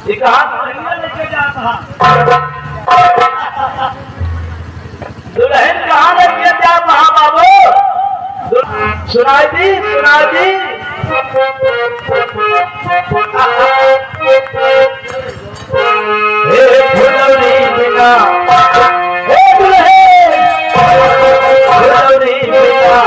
ये कहाँ लेके जाता दुल्हन कहाँ लेके जाता बाबू? सुनाई दी हे फुलौरी बिना हे दुल्हन फुलौरी बिना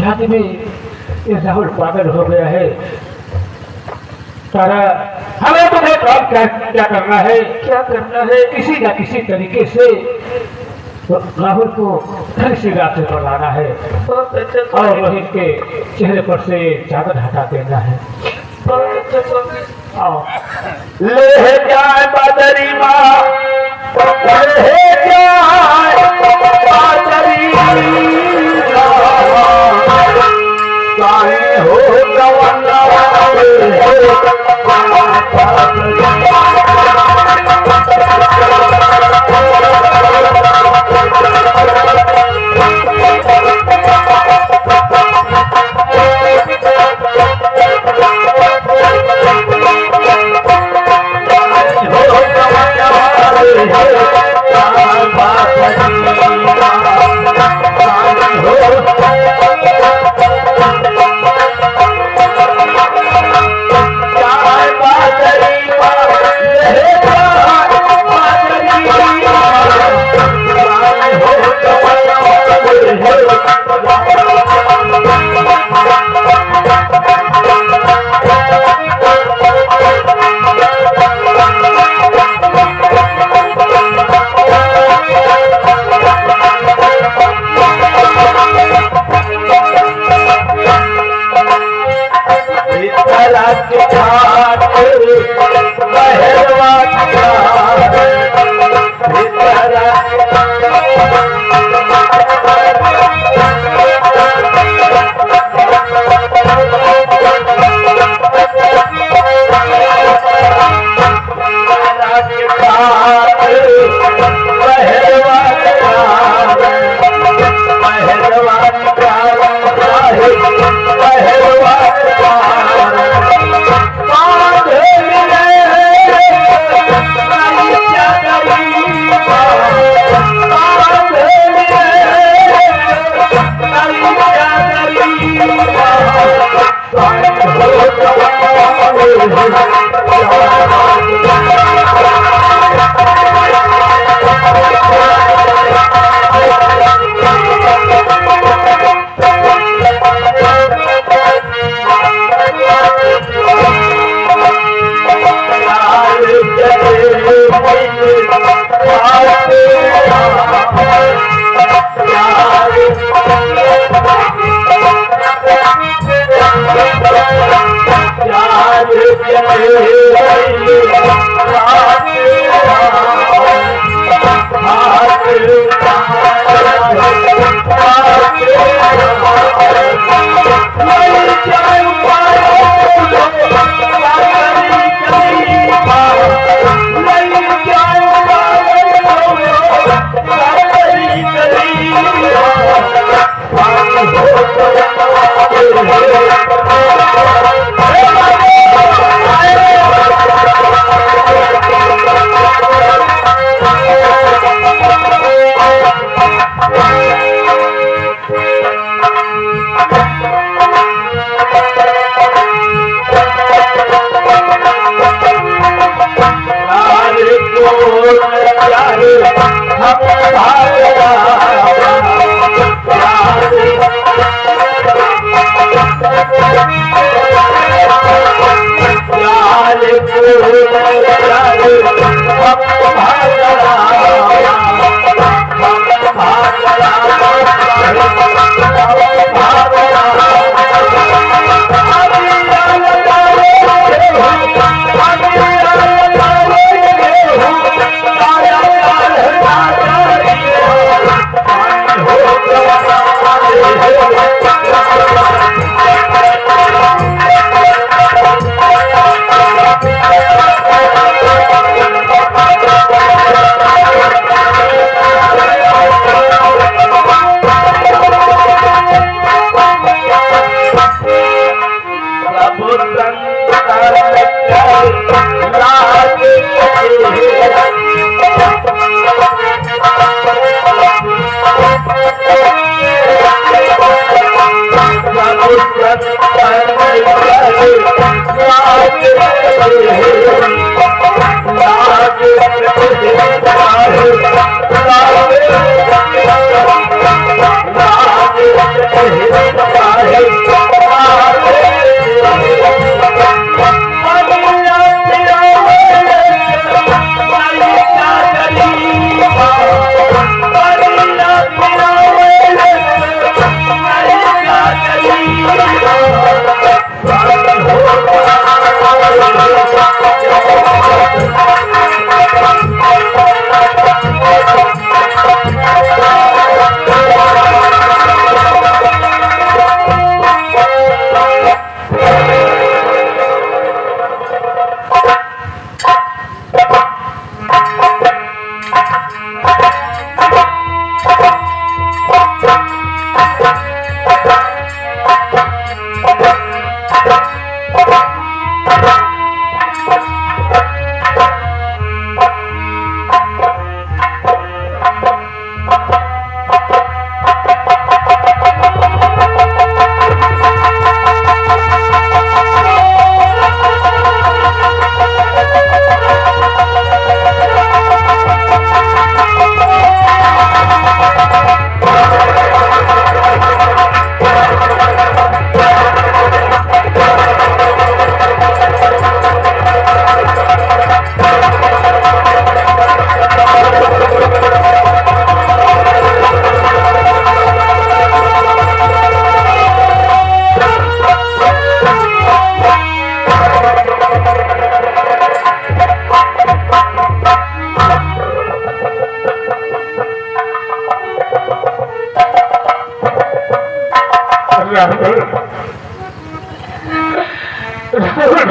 छाती में ये राहुल पागल हो गया है। तारा हमें तुम्हें क्या करना है? किसी न किसी तरीके से तो राहुल को घर से रास्ते पर लाना है और रोहित के चेहरे पर से चादर हटा देना है। ले जाए बादरी माँ, ले जाए बादरी काहे हो गवंदा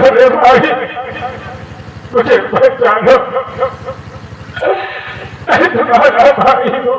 अरे भाई मुझे पहचानो, तुम्हारा भाई हो।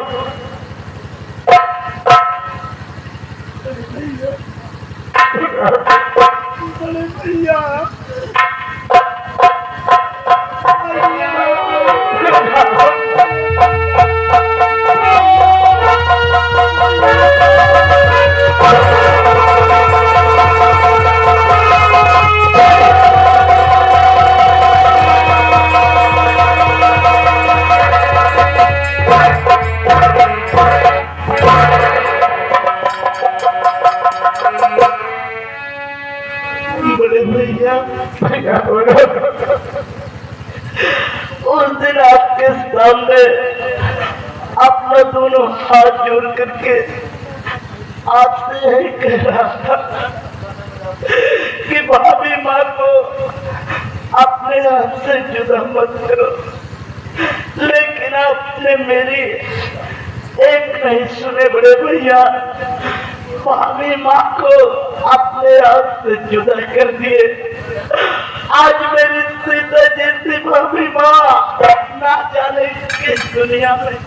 उस दिन आपके सामने अपना दोनों हाथ जोड़ करके आपसे यही कह रहा था कि भाभी माँ को अपने हाथ से जुदा मत करो, लेकिन आपने मेरी एक नहीं सुने बड़े भैया। भाभी माँ को अपने हाथ से जुदा कर दिए। आज मेरी सीता जैसी भाभी माँ ना जाने किस दुनिया में।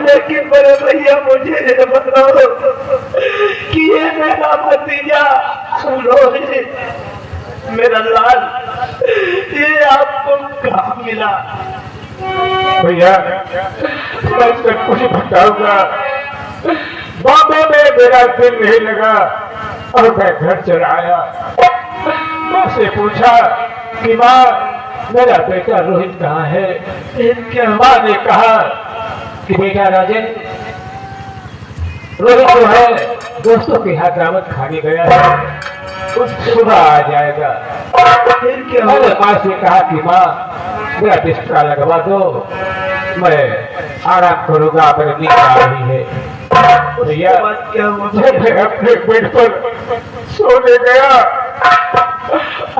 लेकिन बड़े भैया मुझे ये बताओ कि ये मेरा भतीजा रोहित, मेरा लाल, ये आपको कहाँ मिला? भैया मैं सब कुछ बताऊंगा। बाबे में मेरा दिल नहीं लगा, और मैं घर चला आया। माँ से पूछा कि माँ मेरा बेटा रोहित कहाँ है? क्या माँ ने कहा कि बेटा राजन, रोहित जो है दोस्तों के यहाँ दावत खाने गया है, उस सुबह आ जाएगा। फिर क्या मैंने हुआ? माँ से कहा कि माँ मेरा बिस्तरा लगवा दो, मैं आराम करूंगा, मेरी नींद आ रही है। भैया उसके बाद क्या हुआ? जब मैं अपने बेड पर सोने गया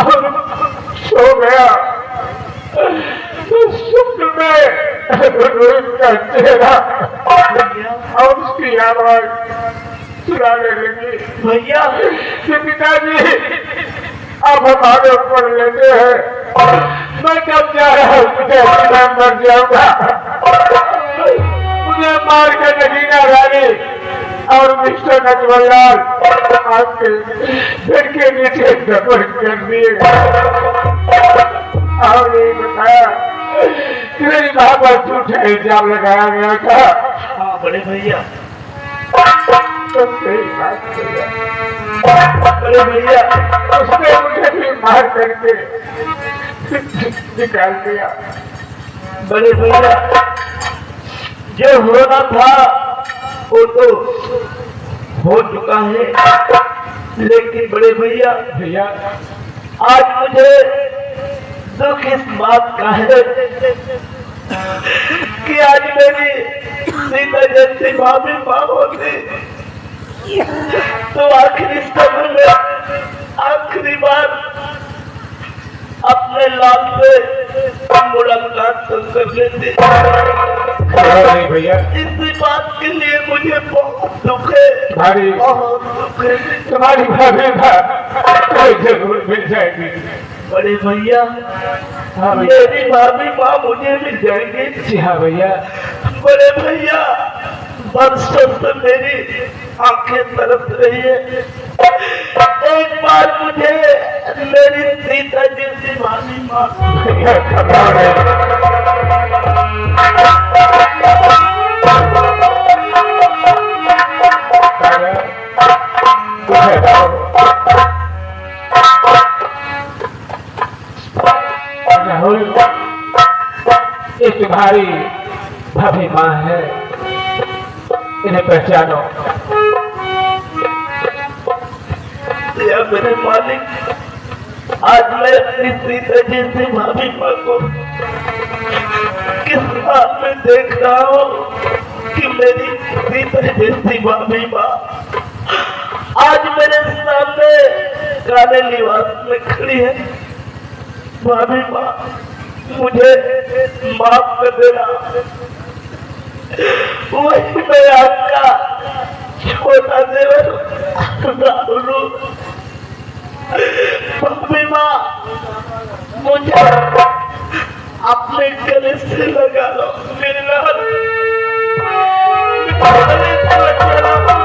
और सो गया तो स्वप्न में रोहित का चेहरा और उसकी आवाज सुनाने लगी। भैया कि पिताजी अब हमारे ऊपर लेते हैं, मैं कब जा रहा हूँ, मुझे मैं मर जाऊंगा, मुझे मार के नगीना रानी और मिस्टर नटवरलाल आपके बेड के नीचे दफन कर दिए। और ये बताया कि मेरी माँ पर झूठा इल्जाम लगाया गया था। हाँ बड़े भैया, तो सही बात किया। बड़े भैया उसने मुझे भी मार करके निकाल दिया। बड़े भैया, जो होना था वो तो हो चुका है, लेकिन बड़े भैया भैया आज मुझे दुख इस बात का है कि आज मेरी सीता जैसी भाभी माँ होती तो आखिरी समय में आखिरी बार अपने लाल से मुलाकात तो कर लेते। नहीं भैया, इसी बात के लिए मुझे बहुत दुख है, भारी बहुत दुख है। तुम्हारी भाभी कोई जरूर मिल जाएगी। बड़े भैया हाँ भैया, मेरी भाभी माँ मुझे मिल जाएंगे। जी हाँ भैया। बड़े भैया बरसों से मेरी आंखें तरस रही है, एक बार मुझे मेरी सीता जैसी भाभी माँ भैया घबराओ नहीं। राहुल, ये तुम्हारी भाभी माँ है, इन्हें पहचानो। या मेरे मालिक, आज मैं अपनी सीता जैसी भाभी माँ को किस हाल में देख रहा हूँ कि मेरी सीता जैसी भाभी माँ आज मेरे सामने काले लिबास में खड़ी है। भाभी माँ मुझे माफ कर देना, वही मैं आपका छोटा देवर राहुल। भाभी माँ मुझे अपने गले से लगा लो, मेरे लाल गले से लगा लो।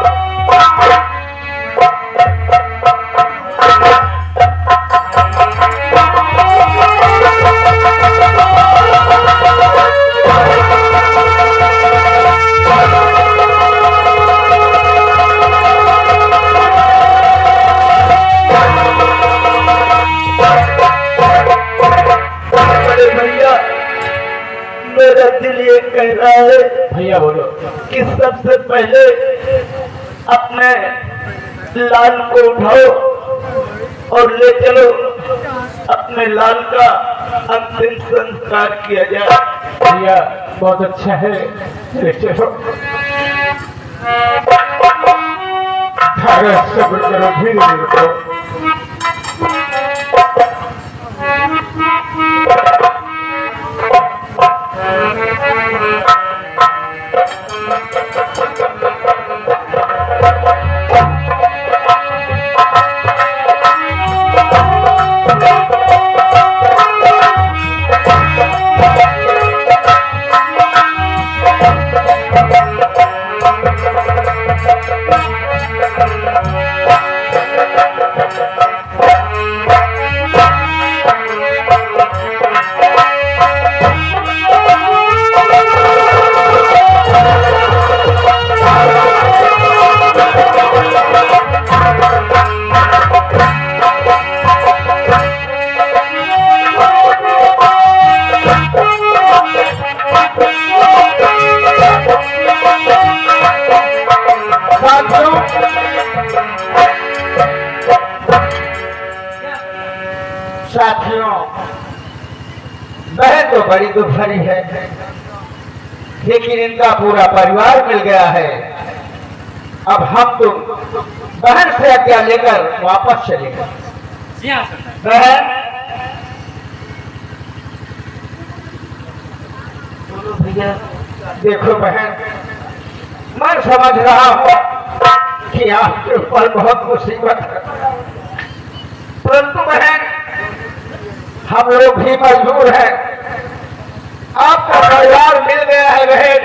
मेरा दिल ये कह रहा है भैया बोलो। कि सबसे पहले अपने लाल को उठाओ और ले चलो, अपने लाल का अंतिम संस्कार किया जाए। भैया बहुत अच्छा है, ले चलो। धारा सब्र करो, धीरे धीरे करो। साथियों, बहन तो बड़ी दुख भरी है, लेकिन इनका पूरा परिवार मिल गया है। अब हम तुम बहन से आज्ञा लेकर वापस चलेंगे। बहन, भैया देखो बहन, मैं समझ रहा हूँ कि आपके ऊपर बहुत मुसीबत है, परंतु बहन हम लोग भी मजबूर हैं। आपका परिवार मिल गया है बहन,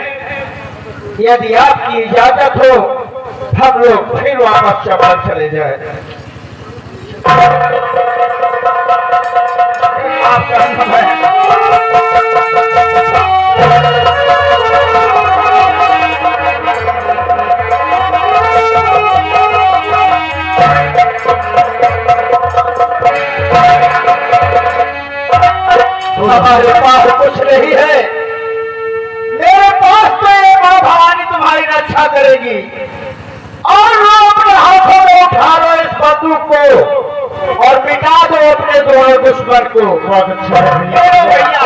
यदि आपकी इजाजत हो हम लोग फिर वापस चंबल चले जाए। आपका समय हमारे पास कुछ नहीं है, मेरे पास तो ये मां भवानी तुम्हारी रक्षा करेगी। और लो अपने हाथों में उठा लो इस बंदूक को और मिटा दो अपने दोनों दुश्मन को। बहुत अच्छा है भैया।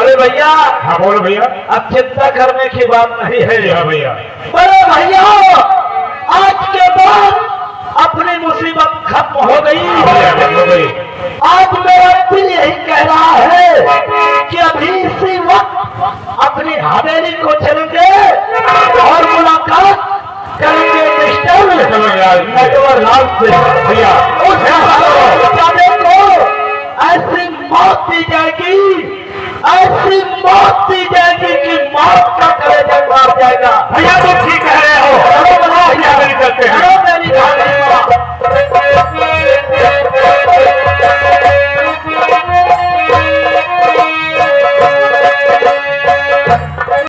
अरे भैया। हाँ बोलो भैया। अब चिंता करने की बात नहीं है। हाँ भैया। बड़े भैया, आज के बाद अपनी मुसीबत खत्म हो गई। हो गई। आज मेरा दिल यही कह रहा है कि अभी इसी वक्त अपनी हवेली को चलेंगे और मुलाकात करेंगे मिस्टर नटवरलाल से। भैया उस बेचारे को ऐसी मौत दी जाएगी, ऐसी मौत दी जाएगी कि मौत का कलेजा मार जाएगा। भैया तो ठीक है।